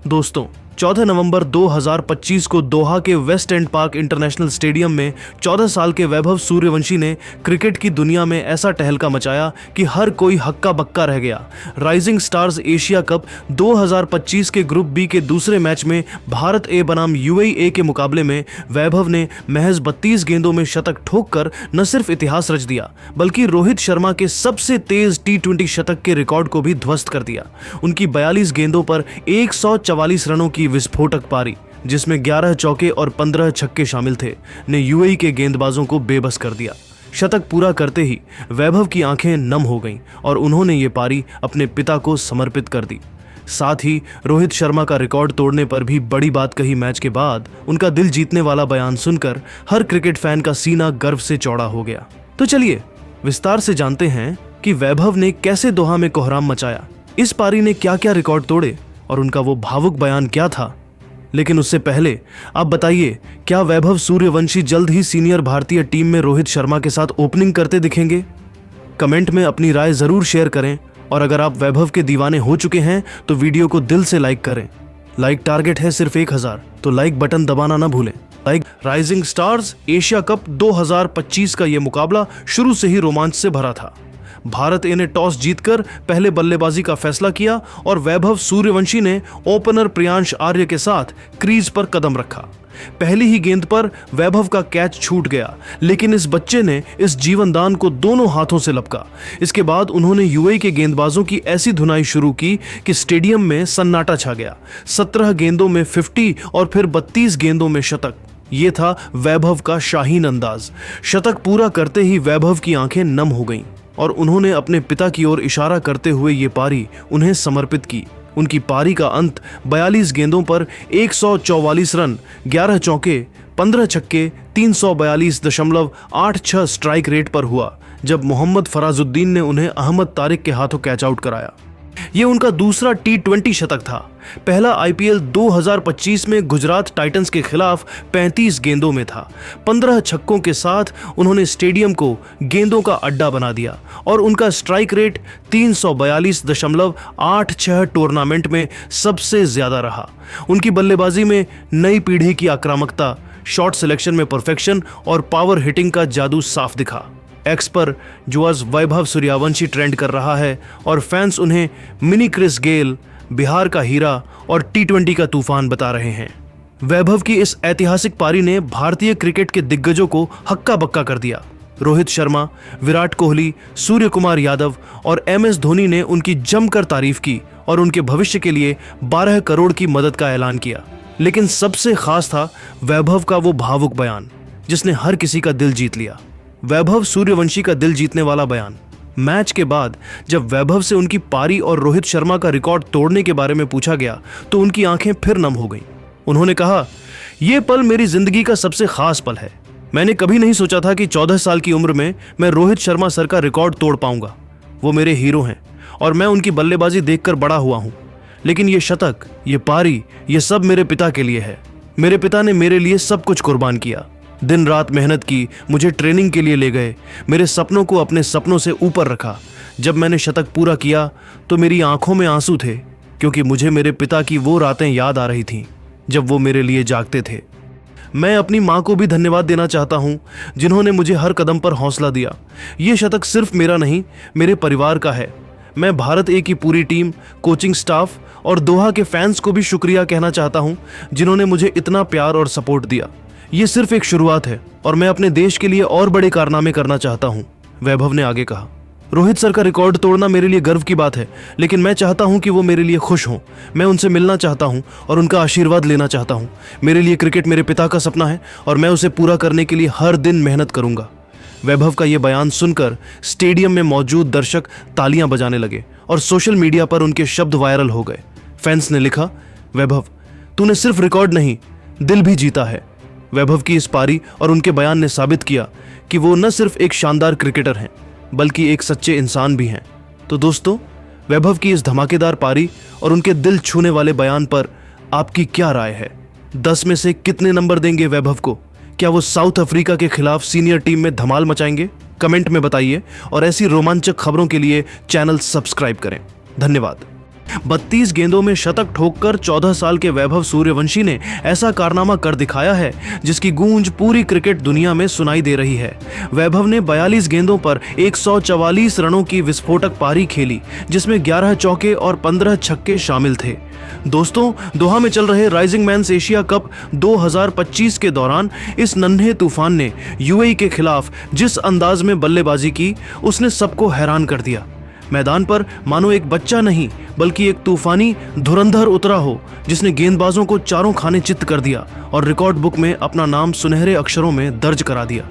दोस्तों 14 नवंबर 2025 को दोहा के West and park international Stadium में 14 साल के वैभव सूर्यवंशी ने क्रिकेट की दुनिया में ऐसा टहलका मचाया कि हर कोई हक्का बक्का रह गया। राइजिंग स्टार्स एशिया कप 2025 के ग्रुप बी के दूसरे मैच में भारत ए बनाम यूएई के मुकाबले में वैभव ने महज 32 गेंदों में शतक ठोककर न सिर्फ इतिहास रच दिया बल्कि रोहित शर्मा के सबसे तेज T20 शतक के रिकॉर्ड को भी ध्वस्त कर दिया। उनकी 42 गेंदों पर 144 रनों की विस्फोटक पारी, जिसमें 11 चौके और 15 छक्के शामिल थे, ने यूएई के गेंदबाजों को बेबस कर दिया। शतक पूरा करते ही वैभव की आंखें नम हो गईं और उन्होंने ये पारी अपने पिता को समर्पित कर दी। साथ ही रोहित शर्मा का रिकॉर्ड तोड़ने पर भी बड़ी बात कही। मैच के बाद उनका दिल जीतने वाला बयान सुनकर हर क्रिकेट फैन का सीना गर्व से चौड़ा हो गया। तो चलिए विस्तार से जानते हैं कि वैभव ने कैसे दोहा में कोहराम मचाया, इस पारी ने क्या क्या रिकॉर्ड तोड़े और उनका वो भावुक बयान क्या था। लेकिन उससे पहले आप बताइए, क्या वैभव सूर्यवंशी जल्द ही सीनियर भारतीय टीम में रोहित शर्मा के साथ ओपनिंग करते दिखेंगे? कमेंट में अपनी राय जरूर शेयर करें और अगर आप वैभव के दीवाने हो चुके हैं तो वीडियो को दिल से लाइक करें। लाइक टारगेट है सिर्फ 1000, तो लाइक बटन दबाना ना भूलें। राइजिंग स्टार्स एशिया कप 2025 का ये मुकाबला शुरू से ही रोमांच से भरा था। भारत ए ने टॉस जीतकर पहले बल्लेबाजी का फैसला किया और वैभव सूर्यवंशी ने ओपनर प्रियांश आर्य के साथ क्रीज पर कदम रखा। पहली ही गेंद पर वैभव का कैच छूट गया, लेकिन इस बच्चे ने इस जीवनदान को दोनों हाथों से लपका। इसके बाद उन्होंने यूएई के गेंदबाजों की ऐसी धुनाई शुरू की कि स्टेडियम में सन्नाटा छा गया। 17 गेंदों में 50 और फिर 32 गेंदों में शतक। ये था वैभव का शाहीन अंदाज। शतक पूरा करते ही वैभव की आंखें नम हो गईं और उन्होंने अपने पिता की ओर इशारा करते हुए ये पारी उन्हें समर्पित की। उनकी पारी का अंत 42 गेंदों पर 144 रन, 11 चौके, 15 छक्के, 342.86 स्ट्राइक रेट पर हुआ, जब मोहम्मद फराजुद्दीन ने उन्हें अहमद तारिक के हाथों कैच आउट कराया। ये उनका दूसरा T20 शतक था। पहला IPL 2025 में गुजरात टाइटंस के खिलाफ 35 गेंदों में था। 15 छक्कों के साथ उन्होंने स्टेडियम को गेंदों का अड्डा बना दिया और उनका स्ट्राइक रेट 342.86 टूर्नामेंट में सबसे ज्यादा रहा। उनकी बल्लेबाजी में नई पीढ़ी की आक्रामकता, शॉट सिलेक्शन में परफेक्शन और पावर हिटिंग का जादू साफ दिखा। एक्स पर जो आज वैभव सूर्यवंशी ट्रेंड कर रहा है और फैंस उन्हें मिनी क्रिस गेल, बिहार का हीरा और T20 का तूफान बता रहे हैं। वैभव की इस ऐतिहासिक पारी ने भारतीय क्रिकेट के दिग्गजों को हक्का बक्का कर दिया। रोहित शर्मा, विराट कोहली, सूर्य कुमार यादव और MS धोनी ने उनकी जमकर तारीफ की और उनके भविष्य के लिए 12 करोड़ की मदद का ऐलान किया। लेकिन सबसे खास था वैभव का वो भावुक बयान, जिसने हर किसी का दिल जीत लिया। वैभव सूर्यवंशी का दिल जीतने वाला बयान। मैच के बाद जब वैभव से उनकी पारी और रोहित शर्मा का रिकॉर्ड तोड़ने के बारे में पूछा गया तो उनकी आंखें फिर नम हो गईं। उन्होंने कहा, यह पल मेरी जिंदगी का सबसे खास पल है। मैंने कभी नहीं सोचा था कि 14 साल की उम्र में मैं रोहित शर्मा सर का रिकॉर्ड तोड़ पाऊंगा। वो मेरे हीरो हैं और मैं उनकी बल्लेबाजी देखकर बड़ा हुआ हूं। लेकिन ये शतक, ये पारी, ये सब मेरे पिता के लिए है। मेरे पिता ने मेरे लिए सब कुछ कुर्बान किया, दिन रात मेहनत की, मुझे ट्रेनिंग के लिए ले गए, मेरे सपनों को अपने सपनों से ऊपर रखा। जब मैंने शतक पूरा किया तो मेरी आंखों में आंसू थे, क्योंकि मुझे मेरे पिता की वो रातें याद आ रही थीं जब वो मेरे लिए जागते थे। मैं अपनी माँ को भी धन्यवाद देना चाहता हूँ, जिन्होंने मुझे हर कदम पर हौसला दिया। ये शतक सिर्फ मेरा नहीं, मेरे परिवार का है। मैं भारत ए की पूरी टीम, कोचिंग स्टाफ और दोहा के फैंस को भी शुक्रिया कहना चाहता हूँ, जिन्होंने मुझे इतना प्यार और सपोर्ट दिया। ये सिर्फ एक शुरुआत है और मैं अपने देश के लिए और बड़े कारनामे करना चाहता हूं, वैभव ने आगे कहा। रोहित सर का रिकॉर्ड तोड़ना मेरे लिए गर्व की बात है, लेकिन मैं चाहता हूं कि वो मेरे लिए खुश हों। मैं उनसे मिलना चाहता हूं और उनका आशीर्वाद लेना चाहता हूं। मेरे लिए क्रिकेट मेरे पिता का सपना है और मैं उसे पूरा करने के लिए हर दिन मेहनत करूंगा। वैभव का यह बयान सुनकर स्टेडियम में मौजूद दर्शक तालियां बजाने लगे और सोशल मीडिया पर उनके शब्द वायरल हो गए। फैंस ने लिखा, वैभव, तूने सिर्फ रिकॉर्ड नहीं, दिल भी जीता है। वैभव की इस पारी और उनके बयान ने साबित किया कि वो न सिर्फ एक शानदार क्रिकेटर हैं, बल्कि एक सच्चे इंसान भी हैं। तो दोस्तों, वैभव की इस धमाकेदार पारी और उनके दिल छूने वाले बयान पर आपकी क्या राय है? 10 में से कितने नंबर देंगे वैभव को? क्या वो साउथ अफ्रीका के खिलाफ सीनियर टीम में धमाल मचाएंगे? कमेंट में बताइए और ऐसी रोमांचक खबरों के लिए चैनल सब्सक्राइब करें। धन्यवाद। 32 गेंदों में शतक ठोककर 14 साल के वैभव सूर्यवंशी ने ऐसा कारनामा कर दिखाया है जिसकी गूंज पूरी क्रिकेट दुनिया में सुनाई दे रही है। वैभव ने 42 गेंदों पर 144 रनों की विस्फोटक पारी खेली, जिसमें 11 चौके और 15 छक्के शामिल थे। दोस्तों, दोहा में चल रहे राइजिंग मैन्स एशिया कप 2025 के दौरान इस नन्हे तूफान ने यूएई के खिलाफ जिस अंदाज में बल्लेबाजी की, उसने सबको हैरान कर दिया। मैदान पर मानो एक बच्चा नहीं बल्कि एक तूफानी धुरंधर उतरा हो, जिसने गेंदबाजों को चारों खाने चित्त कर दिया और रिकॉर्ड बुक में अपना नाम सुनहरे अक्षरों में दर्ज करा दिया।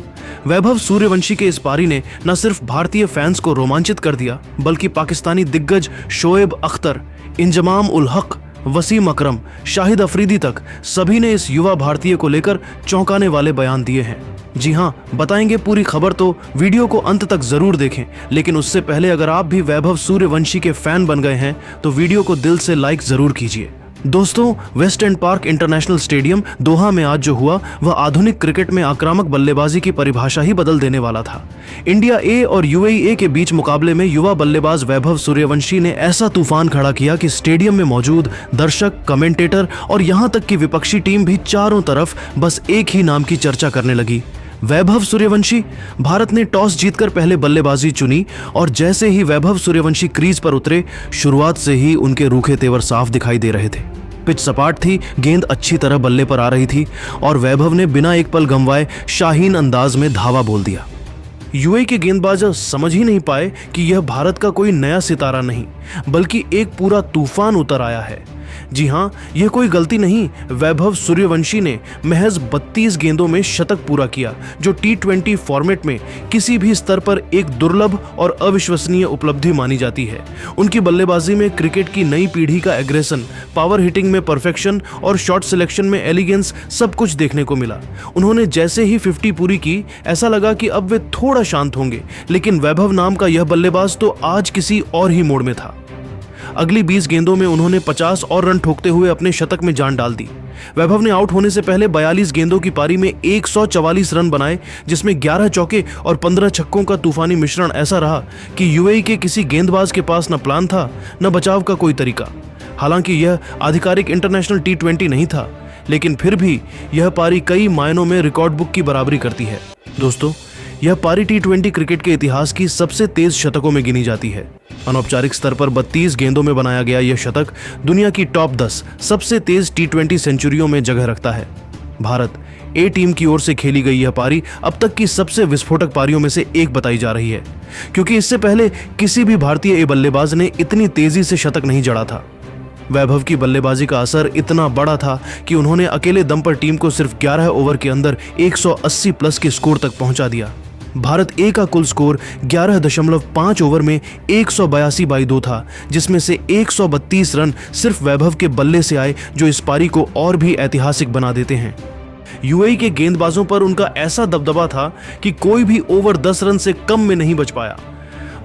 वैभव सूर्यवंशी के इस पारी ने न सिर्फ भारतीय फैंस को रोमांचित कर दिया, बल्कि पाकिस्तानी दिग्गज शोएब अख्तर, इंजमाम उल हक, वसीम अकरम, शाहिद अफरीदी तक सभी ने इस युवा भारतीय को लेकर चौंकाने वाले बयान दिए हैं। जी हाँ, बताएंगे पूरी खबर, तो वीडियो को अंत तक जरूर देखें। लेकिन उससे पहले अगर आप भी वैभव सूर्यवंशी के फैन बन गए हैं तो वीडियो को दिल से लाइक जरूर कीजिए। दोस्तों, west and park international stadium Doha में आज जो हुआ वह आधुनिक क्रिकेट में आक्रामक बल्लेबाजी की परिभाषा ही बदल देने वाला था। इंडिया ए और यूएई के बीच मुकाबले में युवा बल्लेबाज वैभव सूर्यवंशी ने ऐसा तूफान खड़ा किया कि स्टेडियम में मौजूद दर्शक, कमेंटेटर और यहां तक कि विपक्षी टीम भी चारों तरफ बस एक ही नाम की चर्चा करने लगी, वैभव सूर्यवंशी। भारत ने टॉस जीतकर पहले बल्लेबाजी चुनी और जैसे ही वैभव सूर्यवंशी क्रीज पर उतरे, शुरुआत से ही उनके रूखे तेवर साफ दिखाई दे रहे थे। पिच सपाट थी, गेंद अच्छी तरह बल्ले पर आ रही थी और वैभव ने बिना एक पल गंवाए शाहीन अंदाज में धावा बोल दिया। यूएई के गेंदबाज समझ ही नहीं पाए कि यह भारत का कोई नया सितारा नहीं बल्कि एक पूरा तूफान उतर आया है। जी हाँ, यह कोई गलती नहीं, वैभव सूर्यवंशी ने महज 32 गेंदों में शतक पूरा किया, जो T20 फॉर्मेट में किसी भी स्तर पर एक दुर्लभ और अविश्वसनीय उपलब्धि मानी जाती है। उनकी बल्लेबाजी में क्रिकेट की नई पीढ़ी का एग्रेशन, पावर हिटिंग में परफेक्शन और शॉट सिलेक्शन में एलिगेंस सब कुछ देखने को मिला। उन्होंने जैसे ही 50 पूरी की, ऐसा लगा कि अब वे थोड़ा शांत होंगे, लेकिन वैभव नाम का यह बल्लेबाज तो आज किसी और ही मोड़ में था। अगली 20 गेंदों में उन्होंने 50 और रन ठोकते हुए अपने शतक में जान डाल दी। वैभव ने आउट होने से पहले 42 गेंदों की पारी में 144 रन बनाए, जिसमें 11 चौके और 15 छक्कों का तूफानी मिश्रण ऐसा रहा कि यूएई के किसी गेंदबाज के पास न प्लान था न बचाव का कोई तरीका। हालांकि यह आधिकारिक इंटरनेशनल T20 नहीं था, लेकिन फिर भी यह पारी कई मायनों में रिकॉर्ड बुक की बराबरी करती है। दोस्तों, यह पारी T20 क्रिकेट के इतिहास की सबसे तेज शतकों में गिनी जाती है। अनौपचारिक स्तर पर 32 गेंदों में बनाया गया यह शतक दुनिया की टॉप 10 सबसे तेज T20 सेंचुरियों में जगह रखता है। भारत ए टीम की ओर से खेली गई यह पारी अब तक की सबसे विस्फोटक पारियों में से एक बताई जा रही है, क्योंकि इससे पहले किसी भी भारतीय ए बल्लेबाज ने इतनी तेजी से शतक नहीं जड़ा था। वैभव की बल्लेबाजी का असर इतना बड़ा था कि उन्होंने अकेले दम पर टीम को सिर्फ 11 ओवर के अंदर 180 प्लस के स्कोर तक पहुंचा दिया। भारत ए का कुल स्कोर 11.5 ओवर में 182/2 था, जिसमें से 132 रन सिर्फ वैभव के बल्ले से आए, जो इस पारी को और भी ऐतिहासिक बना देते हैं। यूएई के गेंदबाजों पर उनका ऐसा दबदबा था कि कोई भी ओवर 10 रन से कम में नहीं बच पाया।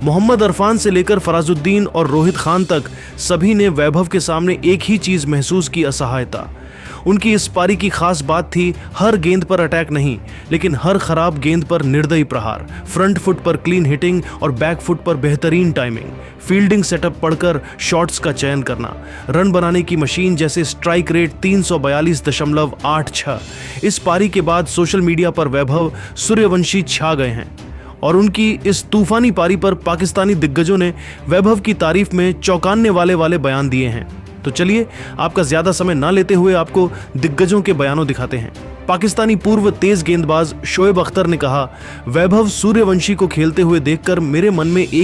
मोहम्मद अरफान से लेकर फराजुद्दीन और रोहित खान तक सभी ने वैभव के सामने एक ही चीज महसूस की, असहायता। उनकी इस पारी की खास बात थी हर गेंद पर अटैक नहीं, लेकिन हर खराब गेंद पर निर्दयी प्रहार, फ्रंट फुट पर क्लीन हिटिंग और बैक फुट पर बेहतरीन टाइमिंग, फील्डिंग सेटअप पढ़कर शॉट्स का चयन करना, रन बनाने की मशीन जैसे स्ट्राइक रेट 342.86। इस पारी के बाद सोशल मीडिया पर वैभव सूर्यवंशी छा गए हैं और उनकी इस तूफानी पारी पर पाकिस्तानी दिग्गजों ने वैभव की तारीफ में चौंकाने वाले बयान दिए हैं। तो चलिए, आपका ज्यादा समय ना लेते हुए आपको दिग्गजों के बयानों दिखाते हैं। पाकिस्तानी पूर्व तेज गेंदबाज शोएब अख्तर ने कहा, वैभव सूर्यवंशी को खेलते हुए देखकर मेरे मन में एक